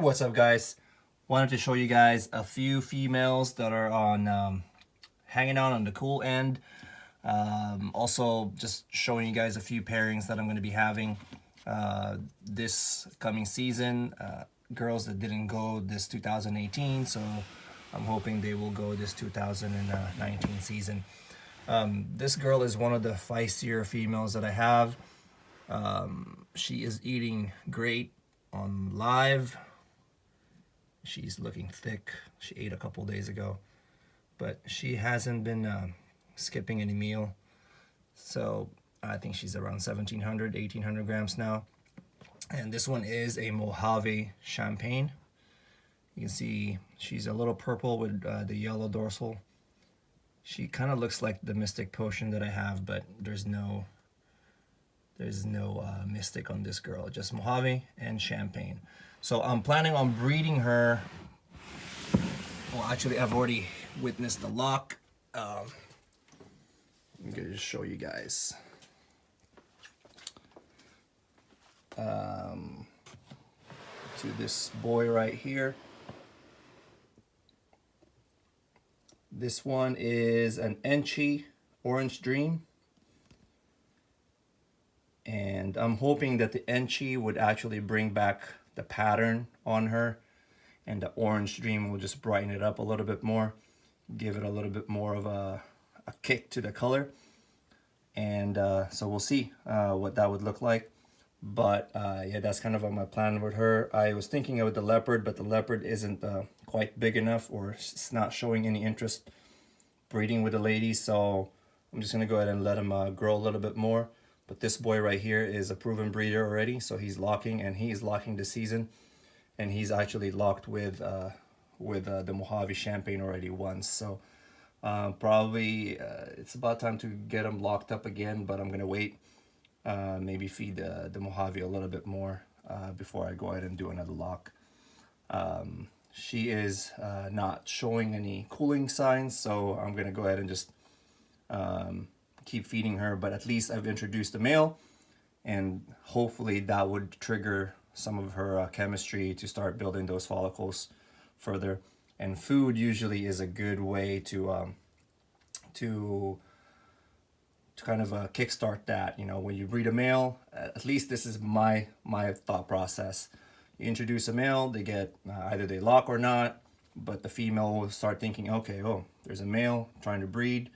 What's up, guys? Wanted to show you guys a few females that are on hanging out on the cool end. Also just showing you guys a few pairings that I'm going to be having this coming season. Girls that didn't go this 2018, so I'm hoping they will go this 2019 season. This girl is one of the feistier females that I have. She is eating great on live. She's looking thick. She ate a couple days ago, but she hasn't been skipping any meal. So I think she's around 1700, 1800 grams now. And this one is a Mojave Champagne. You can see she's a little purple with the yellow dorsal. She kind of looks like the Mystic Potion that I have, but there's no Mystic on this girl, just Mojave and Champagne. So I'm planning on breeding her. Well, actually, I've already witnessed the lock. I'm gonna just show you guys. To this boy right here. This one is an Enchi Orange Dream. And I'm hoping that the Enchi would actually bring back the pattern on her, and the Orange Dream will just brighten it up a little bit more, give it a little bit more of a kick to the color. And so we'll see what that would look like. But yeah, that's kind of my plan with her. I was thinking of the Leopard, but the Leopard isn't quite big enough, or it's not showing any interest breeding with the ladies. So I'm just gonna go ahead and let him grow a little bit more. But this boy right here is a proven breeder already, so he's locking, and he is locking this season, and he's actually locked with the Mojave Champagne already once. So probably it's about time to get him locked up again, but I'm gonna wait, maybe feed the Mojave a little bit more before I go ahead and do another lock. She is not showing any cooling signs, so I'm gonna go ahead and just keep feeding her, but at least I've introduced the male, and hopefully that would trigger some of her chemistry to start building those follicles further. And food usually is a good way to kind of kickstart that. You know, when you breed a male, at least this is my thought process. You introduce a male, they get either they lock or not, but the female will start thinking, okay, oh, there's a male trying to breed.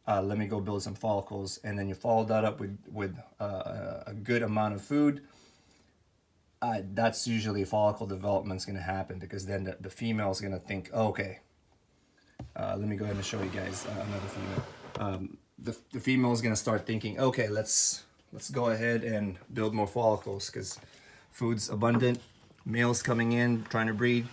Let me go build some follicles, and then you follow that up with a good amount of food. That's usually follicle development's going to happen, because then the female is going to think, oh, okay, let me go ahead and show you guys another female. The female is going to start thinking, okay, let's go ahead and build more follicles, because food's abundant, males coming in trying to breed.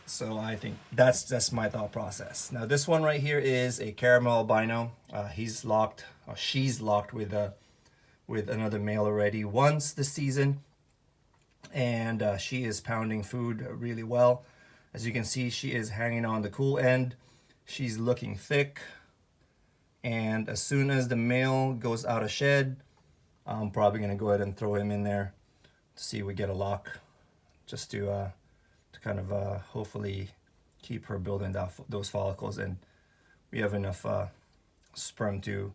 So I think that's my thought process. Now this one right here is a caramel albino. He's locked, or she's locked with another male already once this season, and she is pounding food really well. As you can see, she is hanging on the cool end. She's looking thick, and as soon as the male goes out of shed, I'm probably gonna go ahead and throw him in there to see if we get a lock, just to kind of hopefully keep her building those follicles, and we have enough sperm to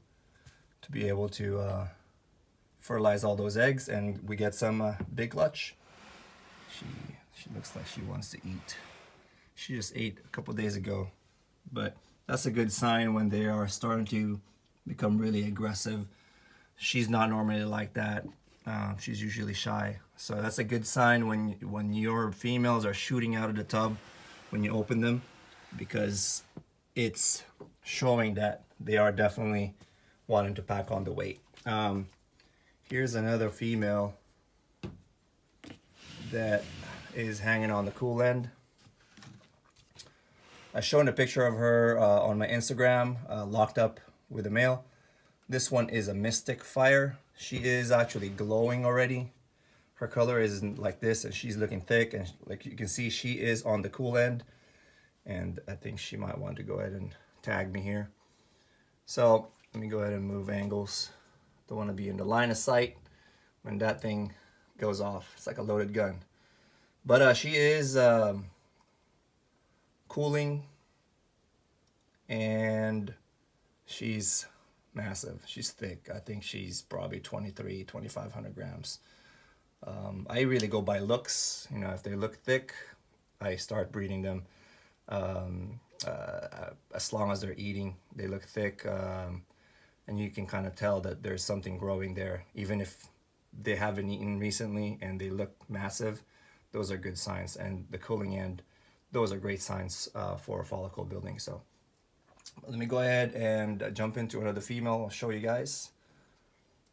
be able to fertilize all those eggs, and we get some big clutch. She looks like she wants to eat. She just ate a couple days ago, but that's a good sign when they are starting to become really aggressive. She's not normally like that. She's usually shy, so that's a good sign when your females are shooting out of the tub when you open them, because it's showing that they are definitely wanting to pack on the weight. Here's another female that is hanging on the cool end. I've shown a picture of her on my Instagram, locked up with a male. This one is a Mystic Fire. She is actually glowing already. Her color is like this, and she's looking thick, and like you can see, she is on the cool end, and I think she might want to go ahead and tag me here. So let me go ahead and move angles. Don't want to be in the line of sight when that thing goes off. It's like a loaded gun. But she is cooling, and she's massive. She's thick. I think she's probably 2,500 grams. I really go by looks. You know, if they look thick, I start breeding them. As long as they're eating, they look thick, and you can kind of tell that there's something growing there. Even if they haven't eaten recently and they look massive, those are good signs. And the cooling end, those are great signs for follicle building. So let me go ahead and jump into another female. I'll show you guys.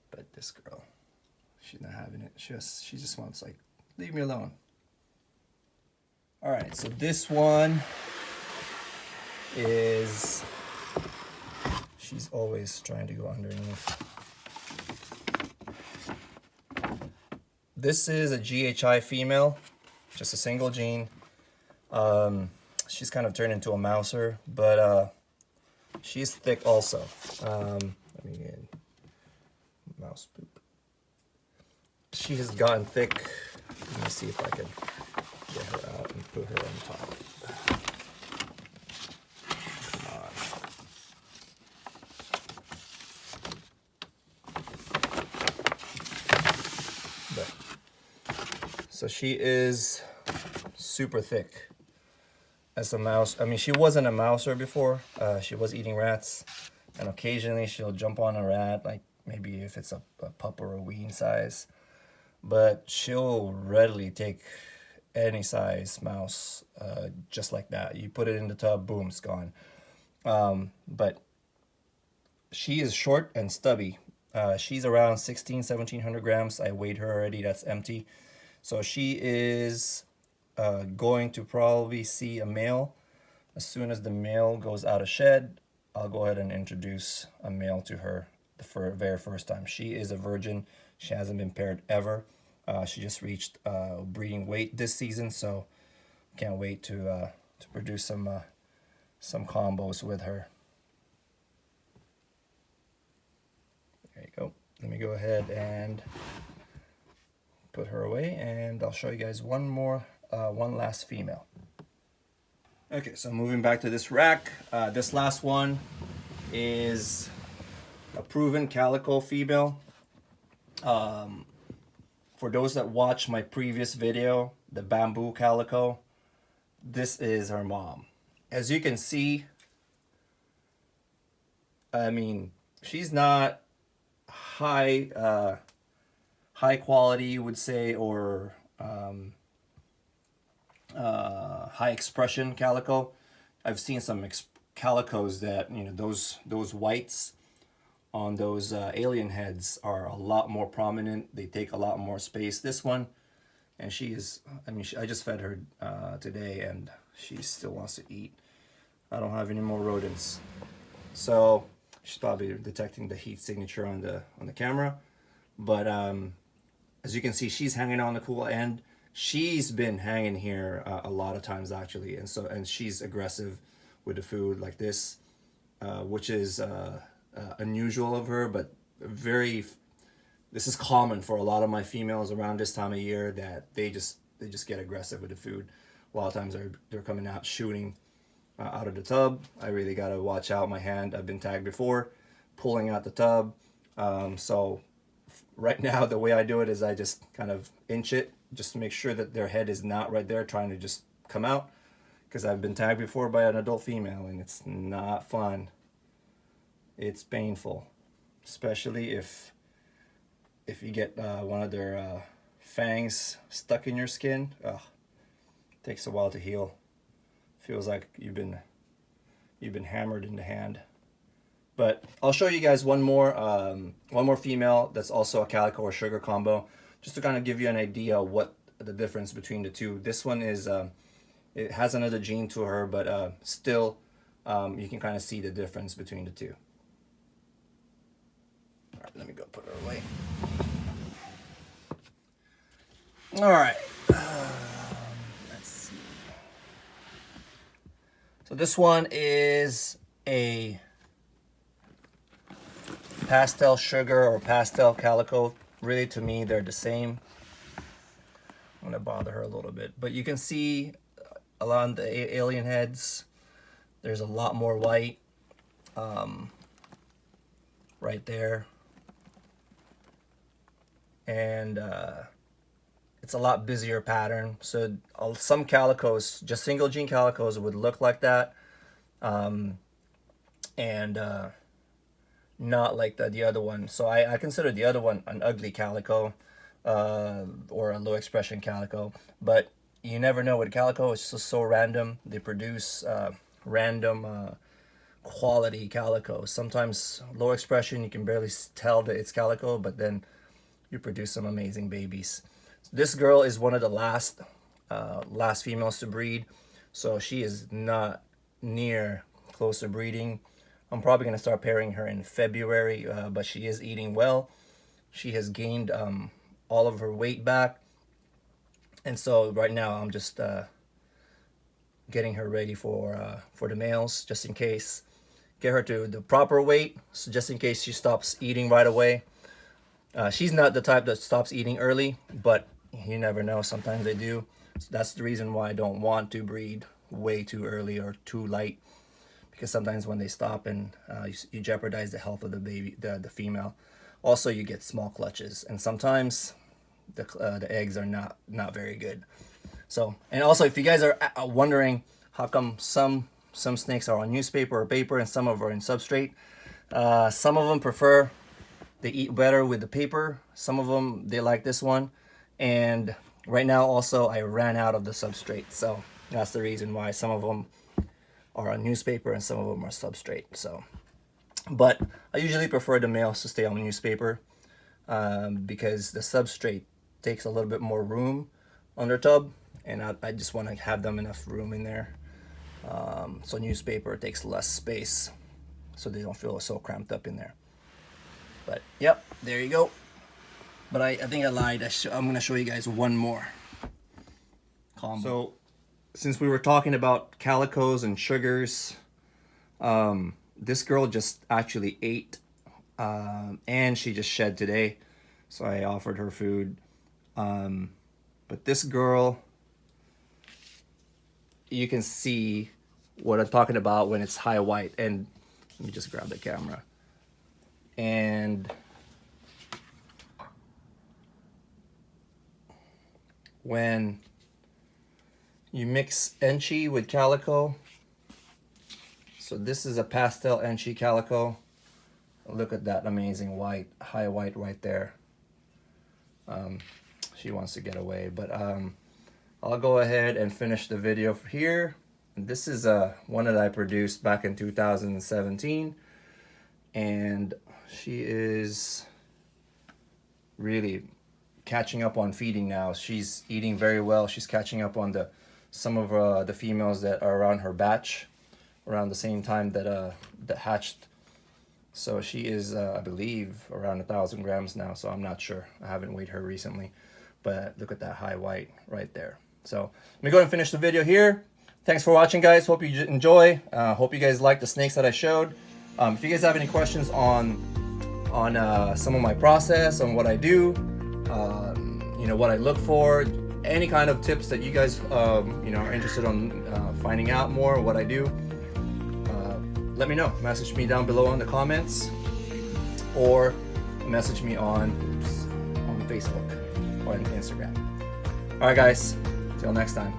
But this girl, she's not having it. She just wants, like, leave me alone. All right, so this one is, she's always trying to go underneath. This is a GHI female, just a single gene. She's kind of turned into a mouser, but she's thick also. Let me get mouse poop. She has gotten thick. Let me see if I can get her out and put her on top. Come on. But, so she is super thick as a mouse. I mean, she wasn't a mouser before. She was eating rats, and occasionally she'll jump on a rat, like maybe if it's a pup or a wean size. But she'll readily take any size mouse, just like that. You put it in the tub, boom, it's gone. But she is short and stubby. She's around 1,700 grams. I weighed her already, that's empty. So she is going to probably see a male. As soon as the male goes out of shed, I'll go ahead and introduce a male to her the very first time. She is a virgin. She hasn't been paired ever. She just reached breeding weight this season, so can't wait to produce some combos with her. There you go. Let me go ahead and put her away, and I'll show you guys one last female. Okay, so moving back to this rack, this last one is a proven calico female. For those that watch my previous video, the bamboo calico, this is her mom. As you can see, I mean, she's not high quality, you would say, or high expression calico. I've seen some calicos that, you know, those whites on those alien heads are a lot more prominent. They take a lot more space. This one, and she is, I mean, I just fed her today, and she still wants to eat. I don't have any more rodents, so she's probably detecting the heat signature on the camera. But as you can see, she's hanging on the cool end. She's been hanging here a lot of times actually, and she's aggressive with the food like this, which is unusual of her, but this is common for a lot of my females around this time of year, that they just get aggressive with the food. A lot of times they're coming out shooting out of the tub. I really gotta watch out my hand. I've been tagged before pulling out the tub. So right now the way I do it is I just kind of inch it just to make sure that their head is not right there trying to just come out, because I've been tagged before by an adult female and it's not fun. It's painful, especially if you get one of their fangs stuck in your skin. Ugh, takes a while to heal. Feels like you've been hammered in the hand. But I'll show you guys one more female that's also a calico or sugar combo, just to kind of give you an idea of what the difference between the two. This one is it has another gene to her, but still you can kind of see the difference between the two. All right, let me go put her away. All right, let's see. So this one is a pastel sugar or pastel calico. Really, to me, they're the same. I'm of bother her a little bit. But you can see along the alien heads, there's a lot more white right there. And it's a lot busier pattern. So some calicos, just single gene calicos, would look like that. And not like the other one. So I consider the other one an ugly calico or a low expression calico. But you never know with calico. It's just so random. They produce random quality calico. Sometimes low expression, you can barely tell that it's calico, but then you produce some amazing babies. This girl is one of the last females to breed, so she is not near close to breeding. I'm probably going to start pairing her in February, but she is eating well. She has gained all of her weight back, and so right now I'm just getting her ready for the males, just in case. Get her to the proper weight, so just in case she stops eating right away. She's not the type that stops eating early, but you never know, sometimes they do. So that's the reason why I don't want to breed way too early or too light, because sometimes when they stop, and you jeopardize the health of the baby, the female. Also, you get small clutches, and sometimes the eggs are not very good. So, and also, if you guys are wondering how come some snakes are on newspaper or paper and some of them are in substrate, some of them prefer, they eat better with the paper. Some of them, they like this one. And right now also I ran out of the substrate, so that's the reason why some of them are on newspaper and some of them are substrate. So, but I usually prefer the males to stay on newspaper because the substrate takes a little bit more room on their tub, and I just want to have them enough room in there. So newspaper takes less space, so they don't feel so cramped up in there. But yep, there you go. But I think I lied. I'm going to show you guys one more combo. So since we were talking about calicos and sugars, this girl just actually ate, and she just shed today. So I offered her food. But this girl, you can see what I'm talking about when it's high white. And let me just grab the camera. And when you mix Enchi with calico, so this is a pastel Enchi calico. Look at that amazing white, high white right there. She wants to get away, but I'll go ahead and finish the video here. This is one that I produced back in 2017, and she is really catching up on feeding now. She's eating very well. She's catching up on some of the females that are around her batch, around the same time that hatched. So she is, I believe, around 1,000 grams now. So I'm not sure. I haven't weighed her recently, but look at that high white right there. So let me go ahead and finish the video here. Thanks for watching, guys. Hope you enjoy. Hope you guys like the snakes that I showed. If you guys have any questions on some of my process, on what I do, you know, what I look for, any kind of tips that you guys you know, are interested on finding out more what I do, let me know. Message me down below in the comments, or message me on Facebook or on Instagram. All right, guys. Till next time.